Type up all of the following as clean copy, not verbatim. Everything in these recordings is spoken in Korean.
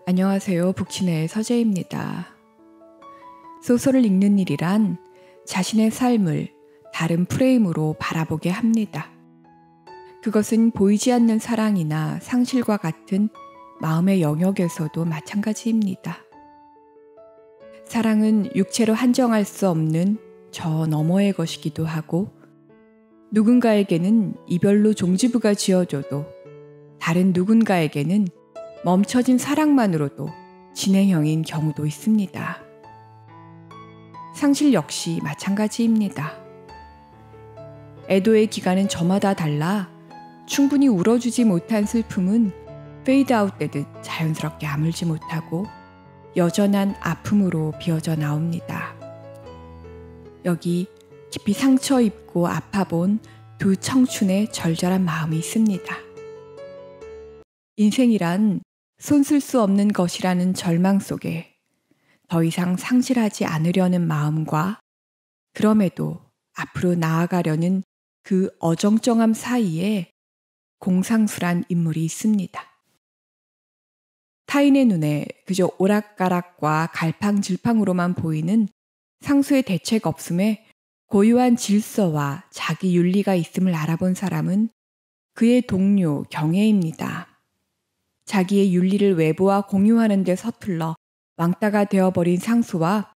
안녕하세요. 북친의 서재입니다. 소설을 읽는 일이란 자신의 삶을 다른 프레임으로 바라보게 합니다. 그것은 보이지 않는 사랑이나 상실과 같은 마음의 영역에서도 마찬가지입니다. 사랑은 육체로 한정할 수 없는 저 너머의 것이기도 하고, 누군가에게는 이별로 종지부가 지어져도 다른 누군가에게는 멈춰진 사랑만으로도 진행형인 경우도 있습니다. 상실 역시 마찬가지입니다. 애도의 기간은 저마다 달라 충분히 울어주지 못한 슬픔은 페이드아웃 되듯 자연스럽게 아물지 못하고 여전한 아픔으로 비어져 나옵니다. 여기 깊이 상처 입고 아파본 두 청춘의 절절한 마음이 있습니다. 인생이란 손쓸 수 없는 것이라는 절망 속에 더 이상 상실하지 않으려는 마음과 그럼에도 앞으로 나아가려는 그 어정쩡함 사이에 공상수란 인물이 있습니다. 타인의 눈에 그저 오락가락과 갈팡질팡으로만 보이는 상수의 대책 없음에 고유한 질서와 자기 윤리가 있음을 알아본 사람은 그의 동료 경애입니다. 자기의 윤리를 외부와 공유하는 데 서툴러 왕따가 되어버린 상수와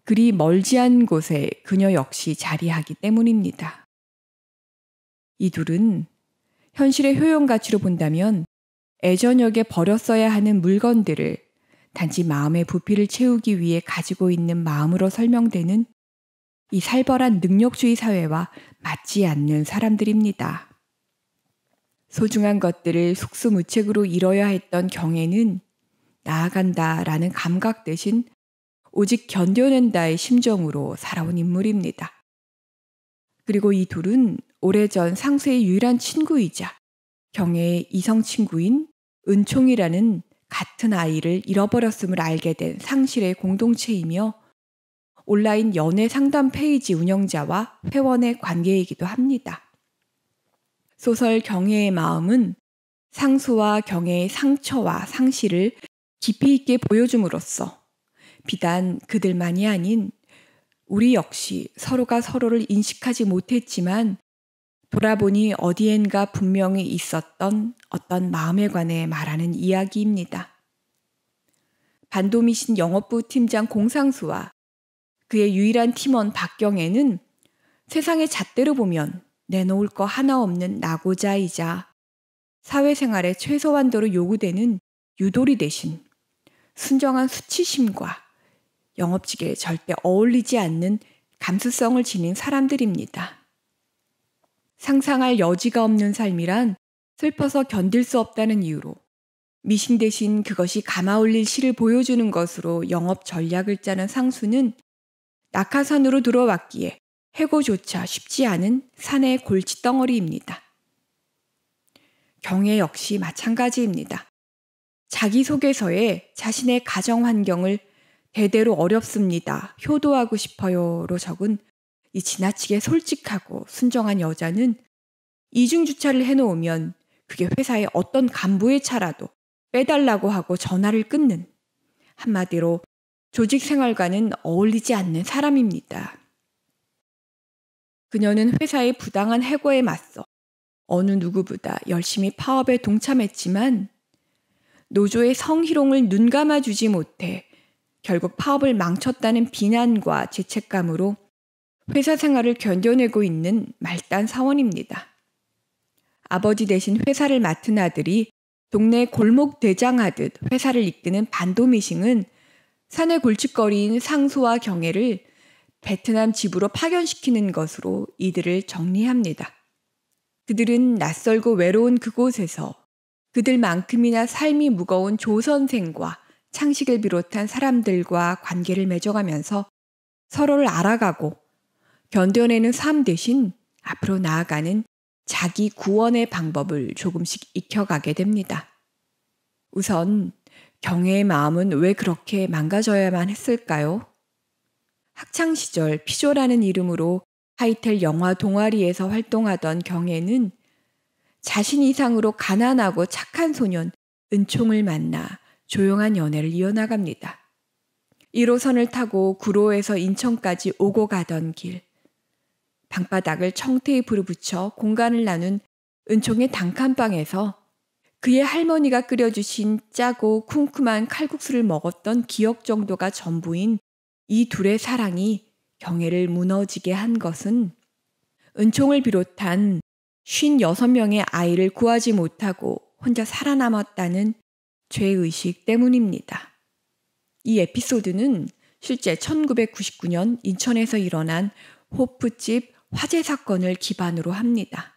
그리 멀지 않은 곳에 그녀 역시 자리하기 때문입니다. 이 둘은 현실의 효용가치로 본다면 애저녁에 버렸어야 하는 물건들을 단지 마음의 부피를 채우기 위해 가지고 있는 마음으로 설명되는 이 살벌한 능력주의 사회와 맞지 않는 사람들입니다. 소중한 것들을 속수무책으로 잃어야 했던 경애는 나아간다라는 감각 대신 오직 견뎌낸다의 심정으로 살아온 인물입니다. 그리고 이 둘은 오래전 상수의 유일한 친구이자 경애의 이성 친구인 은총이라는 같은 아이를 잃어버렸음을 알게 된 상실의 공동체이며 온라인 연애 상담 페이지 운영자와 회원의 관계이기도 합니다. 소설 경애의 마음은 상수와 경애의 상처와 상실을 깊이 있게 보여줌으로써 비단 그들만이 아닌 우리 역시 서로가 서로를 인식하지 못했지만 돌아보니 어디엔가 분명히 있었던 어떤 마음에 관해 말하는 이야기입니다. 반도미신 영업부 팀장 공상수와 그의 유일한 팀원 박경애는 세상의 잣대로 보면 내놓을 거 하나 없는 낙오자이자 사회생활의 최소한도로 요구되는 유도리 대신 순정한 수치심과 영업직에 절대 어울리지 않는 감수성을 지닌 사람들입니다. 상상할 여지가 없는 삶이란 슬퍼서 견딜 수 없다는 이유로 미신 대신 그것이 감아올릴 시를 보여주는 것으로 영업 전략을 짜는 상수는 낙하산으로 들어왔기에 해고조차 쉽지 않은 산의 골칫덩어리입니다. 경애 역시 마찬가지입니다. 자기소개서에 자신의 가정 환경을 대대로 어렵습니다. 효도하고 싶어요로 적은 이 지나치게 솔직하고 순정한 여자는 이중주차를 해놓으면 그게 회사의 어떤 간부의 차라도 빼달라고 하고 전화를 끊는, 한마디로 조직 생활과는 어울리지 않는 사람입니다. 그녀는 회사의 부당한 해고에 맞서 어느 누구보다 열심히 파업에 동참했지만 노조의 성희롱을 눈감아주지 못해 결국 파업을 망쳤다는 비난과 죄책감으로 회사 생활을 견뎌내고 있는 말단 사원입니다. 아버지 대신 회사를 맡은 아들이 동네 골목 대장하듯 회사를 이끄는 반도미싱은 사내 골칫거리인 상수와 경애를 베트남 집으로 파견시키는 것으로 이들을 정리합니다. 그들은 낯설고 외로운 그곳에서 그들만큼이나 삶이 무거운 조선생과 창식을 비롯한 사람들과 관계를 맺어가면서 서로를 알아가고 견뎌내는 삶 대신 앞으로 나아가는 자기 구원의 방법을 조금씩 익혀가게 됩니다. 우선 경애의 마음은 왜 그렇게 망가져야만 했을까요? 학창시절 피조라는 이름으로 하이텔 영화 동아리에서 활동하던 경애는 자신 이상으로 가난하고 착한 소년 은총을 만나 조용한 연애를 이어나갑니다. 1호선을 타고 구로에서 인천까지 오고 가던 길. 방바닥을 청테이프로 붙여 공간을 나눈 은총의 단칸방에서 그의 할머니가 끓여주신 짜고 쿰쿰한 칼국수를 먹었던 기억 정도가 전부인 이 둘의 사랑이 경애를 무너지게 한 것은 은총을 비롯한 56명의 아이를 구하지 못하고 혼자 살아남았다는 죄의식 때문입니다. 이 에피소드는 실제 1999년 인천에서 일어난 호프집 화재 사건을 기반으로 합니다.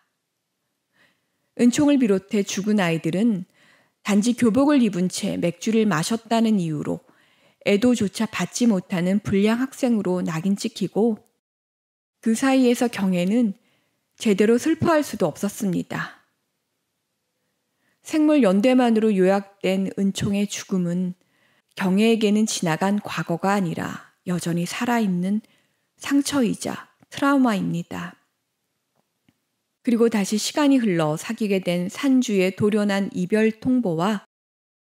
은총을 비롯해 죽은 아이들은 단지 교복을 입은 채 맥주를 마셨다는 이유로 애도조차 받지 못하는 불량 학생으로 낙인 찍히고 그 사이에서 경애는 제대로 슬퍼할 수도 없었습니다. 생물 연대만으로 요약된 은총의 죽음은 경애에게는 지나간 과거가 아니라 여전히 살아있는 상처이자 트라우마입니다. 그리고 다시 시간이 흘러 사귀게 된 산주의 돌연한 이별 통보와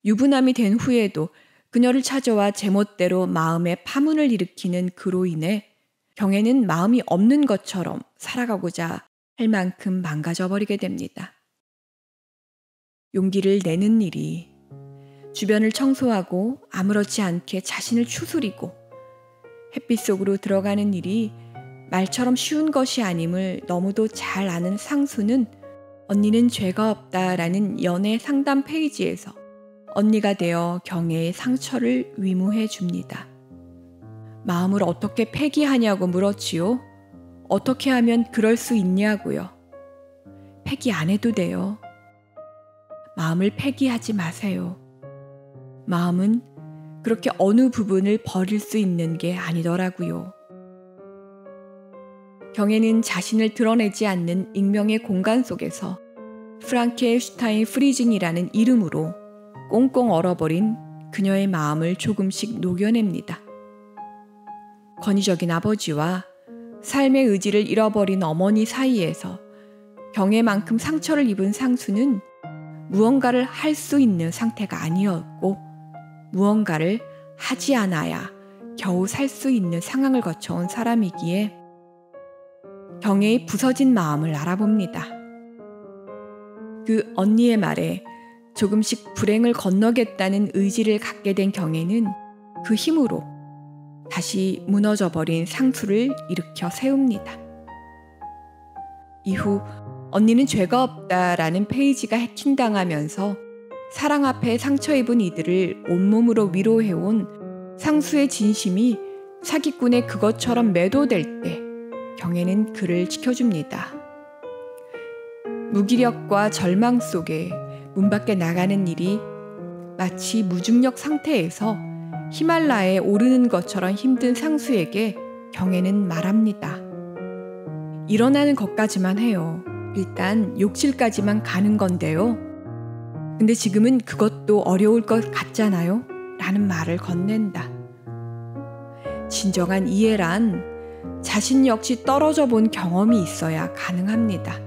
유부남이 된 후에도 그녀를 찾아와 제멋대로 마음에 파문을 일으키는 그로 인해 경애는 마음이 없는 것처럼 살아가고자 할 만큼 망가져 버리게 됩니다. 용기를 내는 일이 주변을 청소하고 아무렇지 않게 자신을 추스리고 햇빛 속으로 들어가는 일이 말처럼 쉬운 것이 아님을 너무도 잘 아는 상수는 언니는 죄가 없다라는 연애 상담 페이지에서 언니가 되어 경애의 상처를 위무해 줍니다. 마음을 어떻게 폐기하냐고 물었지요. 어떻게 하면 그럴 수 있냐고요. 폐기 안 해도 돼요. 마음을 폐기하지 마세요. 마음은 그렇게 어느 부분을 버릴 수 있는 게 아니더라고요. 경애는 자신을 드러내지 않는 익명의 공간 속에서 프랑켄슈타인 프리징이라는 이름으로 꽁꽁 얼어버린 그녀의 마음을 조금씩 녹여냅니다. 권위적인 아버지와 삶의 의지를 잃어버린 어머니 사이에서 경애만큼 상처를 입은 상수는 무언가를 할 수 있는 상태가 아니었고 무언가를 하지 않아야 겨우 살 수 있는 상황을 거쳐온 사람이기에 경애의 부서진 마음을 알아봅니다. 그 언니의 말에 조금씩 불행을 건너겠다는 의지를 갖게 된 경애는 그 힘으로 다시 무너져버린 상수를 일으켜 세웁니다. 이후 언니는 죄가 없다라는 페이지가 해킹당하면서 사랑 앞에 상처 입은 이들을 온몸으로 위로해온 상수의 진심이 사기꾼의 그것처럼 매도될 때 경애는 그를 지켜줍니다. 무기력과 절망 속에 문 밖에 나가는 일이 마치 무중력 상태에서 히말라야에 오르는 것처럼 힘든 상수에게 경애는 말합니다. 일어나는 것까지만 해요. 일단 욕실까지만 가는 건데요. 근데 지금은 그것도 어려울 것 같잖아요? 라는 말을 건넨다. 진정한 이해란 자신 역시 떨어져 본 경험이 있어야 가능합니다.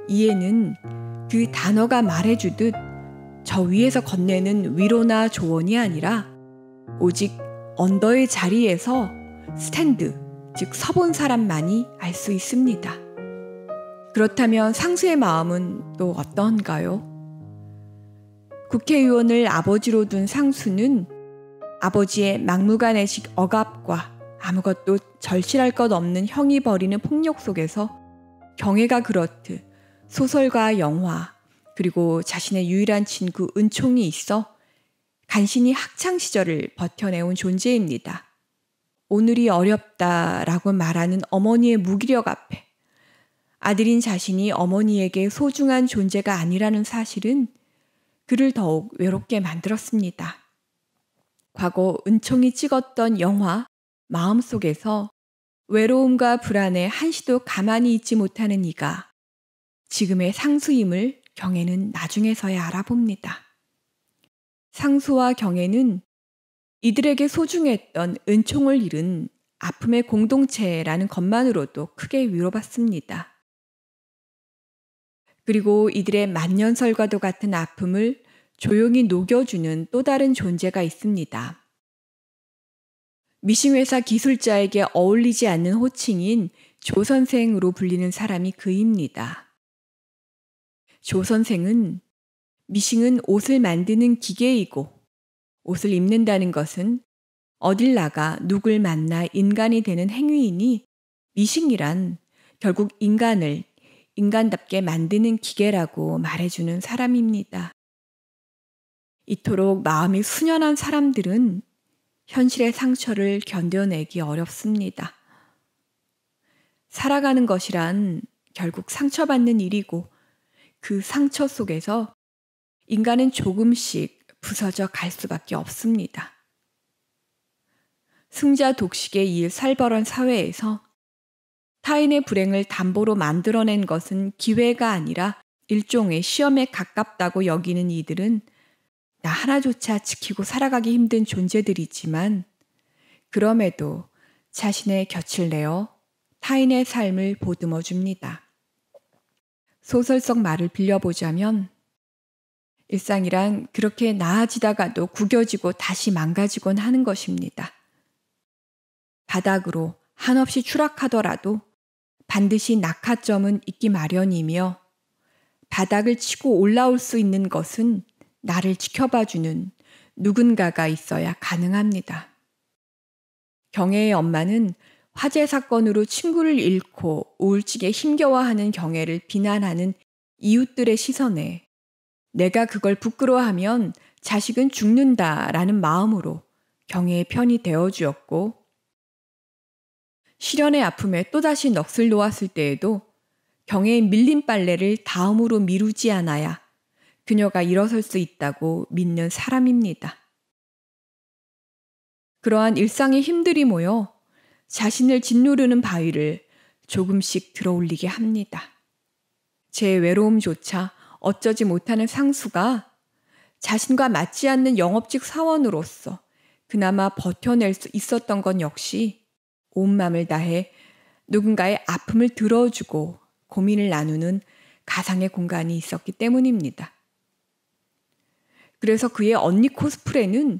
이해는 그 단어가 말해주듯 저 위에서 건네는 위로나 조언이 아니라 오직 언더의 자리에서 스탠드, 즉 서본 사람만이 알 수 있습니다. 그렇다면 상수의 마음은 또 어떤가요? 국회의원을 아버지로 둔 상수는 아버지의 막무가내식 억압과 아무것도 절실할 것 없는 형이 벌이는 폭력 속에서 경애가 그렇듯 소설과 영화 그리고 자신의 유일한 친구 은총이 있어 간신히 학창시절을 버텨내온 존재입니다. 오늘이 어렵다라고 말하는 어머니의 무기력 앞에 아들인 자신이 어머니에게 소중한 존재가 아니라는 사실은 그를 더욱 외롭게 만들었습니다. 과거 은총이 찍었던 영화 마음속에서 외로움과 불안에 한시도 가만히 있지 못하는 이가 지금의 상수임을 경애는 나중에서야 알아봅니다. 상수와 경애는 이들에게 소중했던 은총을 잃은 아픔의 공동체라는 것만으로도 크게 위로받습니다. 그리고 이들의 만년설과도 같은 아픔을 조용히 녹여주는 또 다른 존재가 있습니다. 미싱회사 기술자에게 어울리지 않는 호칭인 조 선생으로 불리는 사람이 그입니다. 조 선생은 미싱은 옷을 만드는 기계이고 옷을 입는다는 것은 어딜 나가 누굴 만나 인간이 되는 행위이니 미싱이란 결국 인간을 인간답게 만드는 기계라고 말해주는 사람입니다. 이토록 마음이 순연한 사람들은 현실의 상처를 견뎌내기 어렵습니다. 살아가는 것이란 결국 상처받는 일이고 그 상처 속에서 인간은 조금씩 부서져 갈 수밖에 없습니다. 승자 독식의 이 살벌한 사회에서 타인의 불행을 담보로 만들어낸 것은 기회가 아니라 일종의 시험에 가깝다고 여기는 이들은 나 하나조차 지키고 살아가기 힘든 존재들이지만 그럼에도 자신의 곁을 내어 타인의 삶을 보듬어 줍니다. 소설 속 말을 빌려보자면 일상이란 그렇게 나아지다가도 구겨지고 다시 망가지곤 하는 것입니다. 바닥으로 한없이 추락하더라도 반드시 낙하점은 있기 마련이며 바닥을 치고 올라올 수 있는 것은 나를 지켜봐주는 누군가가 있어야 가능합니다. 경애의 엄마는 화재 사건으로 친구를 잃고 우울증에 힘겨워하는 경애를 비난하는 이웃들의 시선에 내가 그걸 부끄러워하면 자식은 죽는다라는 마음으로 경애의 편이 되어주었고 시련의 아픔에 또다시 넋을 놓았을 때에도 경애의 밀린 빨래를 다음으로 미루지 않아야 그녀가 일어설 수 있다고 믿는 사람입니다. 그러한 일상의 힘들이 모여 자신을 짓누르는 바위를 조금씩 들어올리게 합니다. 제 외로움조차 어쩌지 못하는 상수가 자신과 맞지 않는 영업직 사원으로서 그나마 버텨낼 수 있었던 건 역시 온 마음을 다해 누군가의 아픔을 들어주고 고민을 나누는 가상의 공간이 있었기 때문입니다. 그래서 그의 언니 코스프레는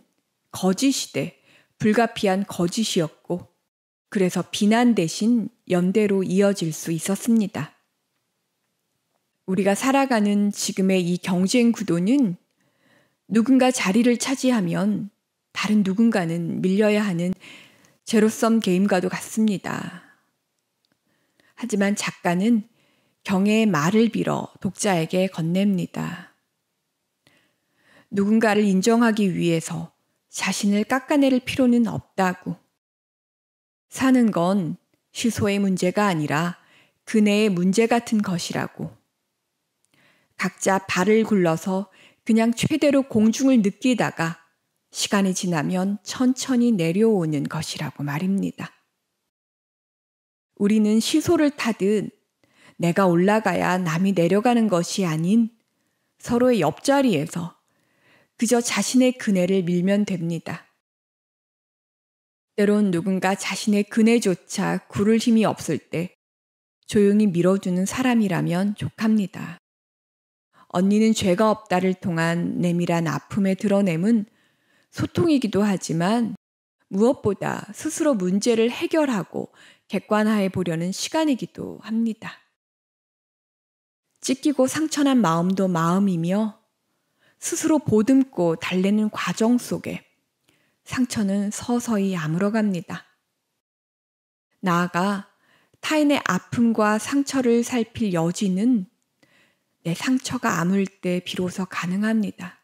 거짓이되 불가피한 거짓이었고 그래서 비난 대신 연대로 이어질 수 있었습니다. 우리가 살아가는 지금의 이 경쟁 구도는 누군가 자리를 차지하면 다른 누군가는 밀려야 하는 제로섬 게임과도 같습니다. 하지만 작가는 경애의 말을 빌어 독자에게 건넵니다. 누군가를 인정하기 위해서 자신을 깎아내릴 필요는 없다고. 사는 건 시소의 문제가 아니라 그네의 문제 같은 것이라고. 각자 발을 굴러서 그냥 최대로 공중을 느끼다가 시간이 지나면 천천히 내려오는 것이라고 말입니다. 우리는 시소를 타듯 내가 올라가야 남이 내려가는 것이 아닌 서로의 옆자리에서 그저 자신의 그네를 밀면 됩니다. 때론 누군가 자신의 그네조차 구를 힘이 없을 때 조용히 밀어주는 사람이라면 족합니다. 언니는 죄가 없다를 통한 내밀한 아픔의 드러냄은 소통이기도 하지만 무엇보다 스스로 문제를 해결하고 객관화해 보려는 시간이기도 합니다. 찢기고 상처난 마음도 마음이며 스스로 보듬고 달래는 과정 속에 상처는 서서히 아물어갑니다. 나아가 타인의 아픔과 상처를 살필 여지는 내 상처가 아물 때 비로소 가능합니다.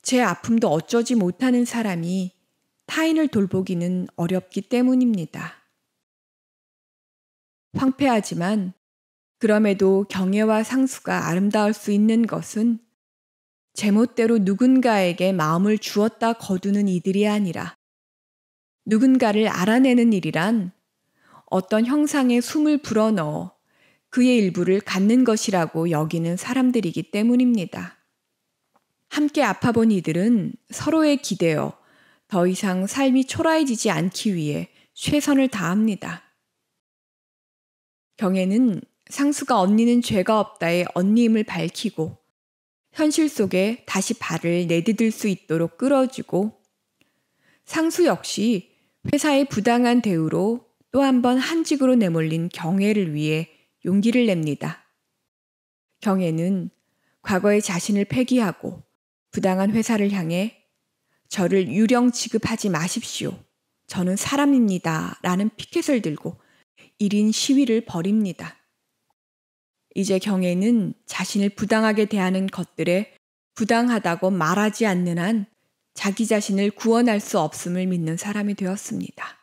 제 아픔도 어쩌지 못하는 사람이 타인을 돌보기는 어렵기 때문입니다. 황폐하지만 그럼에도 경애와 상수가 아름다울 수 있는 것은 제멋대로 누군가에게 마음을 주었다 거두는 이들이 아니라 누군가를 알아내는 일이란 어떤 형상에 숨을 불어넣어 그의 일부를 갖는 것이라고 여기는 사람들이기 때문입니다. 함께 아파본 이들은 서로에 기대어 더 이상 삶이 초라해지지 않기 위해 최선을 다합니다. 경애는 상수가 언니는 죄가 없다의 언니임을 밝히고 현실 속에 다시 발을 내디딜 수 있도록 끌어주고, 상수 역시 회사의 부당한 대우로 또 한 번 한직으로 내몰린 경애를 위해 용기를 냅니다. 경애는 과거의 자신을 폐기하고 부당한 회사를 향해 저를 유령 취급하지 마십시오. 저는 사람입니다. 라는 피켓을 들고 1인 시위를 벌입니다. 이제 경애는 자신을 부당하게 대하는 것들에 부당하다고 말하지 않는 한 자기 자신을 구원할 수 없음을 믿는 사람이 되었습니다.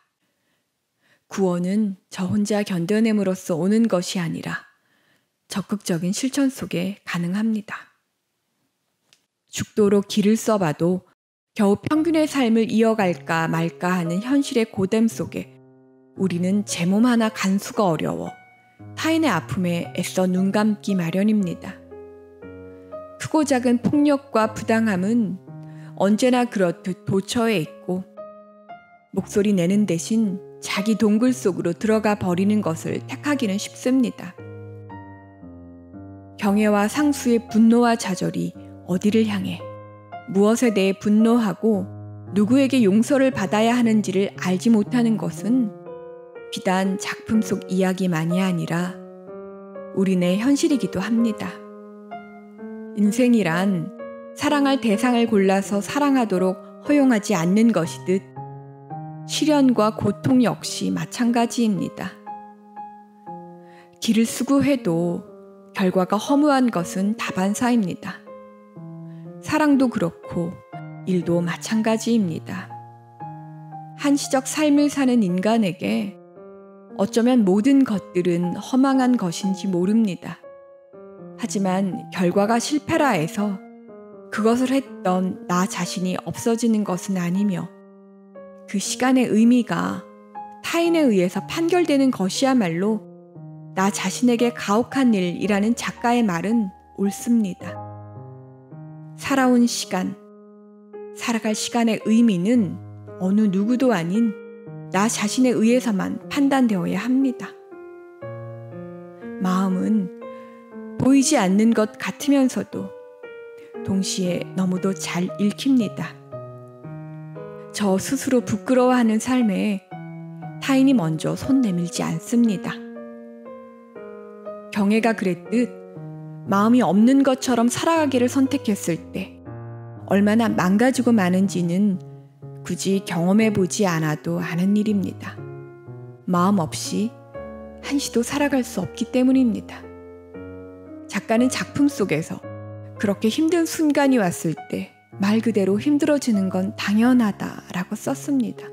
구원은 저 혼자 견뎌냄으로써 오는 것이 아니라 적극적인 실천 속에 가능합니다. 죽도록 길을 써봐도 겨우 평균의 삶을 이어갈까 말까 하는 현실의 고됨 속에 우리는 제 몸 하나 간 수가 어려워 타인의 아픔에 애써 눈 감기 마련입니다. 크고 작은 폭력과 부당함은 언제나 그렇듯 도처에 있고 목소리 내는 대신 자기 동굴 속으로 들어가 버리는 것을 택하기는 쉽습니다. 경애와 상수의 분노와 좌절이 어디를 향해 무엇에 대해 분노하고 누구에게 용서를 받아야 하는지를 알지 못하는 것은 비단 작품 속 이야기만이 아니라 우리네 현실이기도 합니다. 인생이란 사랑할 대상을 골라서 사랑하도록 허용하지 않는 것이듯 시련과 고통 역시 마찬가지입니다. 길을 수구해도 결과가 허무한 것은 다반사입니다. 사랑도 그렇고 일도 마찬가지입니다. 한시적 삶을 사는 인간에게 어쩌면 모든 것들은 허망한 것인지 모릅니다. 하지만 결과가 실패라 해서 그것을 했던 나 자신이 없어지는 것은 아니며 그 시간의 의미가 타인에 의해서 판결되는 것이야말로 나 자신에게 가혹한 일이라는 작가의 말은 옳습니다. 살아온 시간, 살아갈 시간의 의미는 어느 누구도 아닌 나 자신에 의해서만 판단되어야 합니다. 마음은 보이지 않는 것 같으면서도 동시에 너무도 잘 읽힙니다. 저 스스로 부끄러워하는 삶에 타인이 먼저 손 내밀지 않습니다. 경애가 그랬듯 마음이 없는 것처럼 살아가기를 선택했을 때 얼마나 망가지고 마는지는 굳이 경험해보지 않아도 아는 일입니다. 마음 없이 한시도 살아갈 수 없기 때문입니다. 작가는 작품 속에서 그렇게 힘든 순간이 왔을 때 말 그대로 힘들어지는 건 당연하다라고 썼습니다.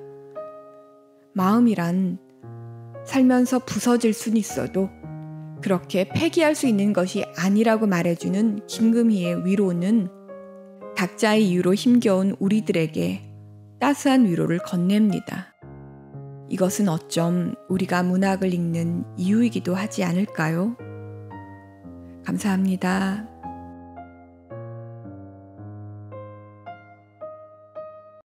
마음이란 살면서 부서질 순 있어도 그렇게 폐기할 수 있는 것이 아니라고 말해주는 김금희의 위로는 각자의 이유로 힘겨운 우리들에게 따스한 위로를 건넵니다. 이것은 어쩜 우리가 문학을 읽는 이유이기도 하지 않을까요? 감사합니다.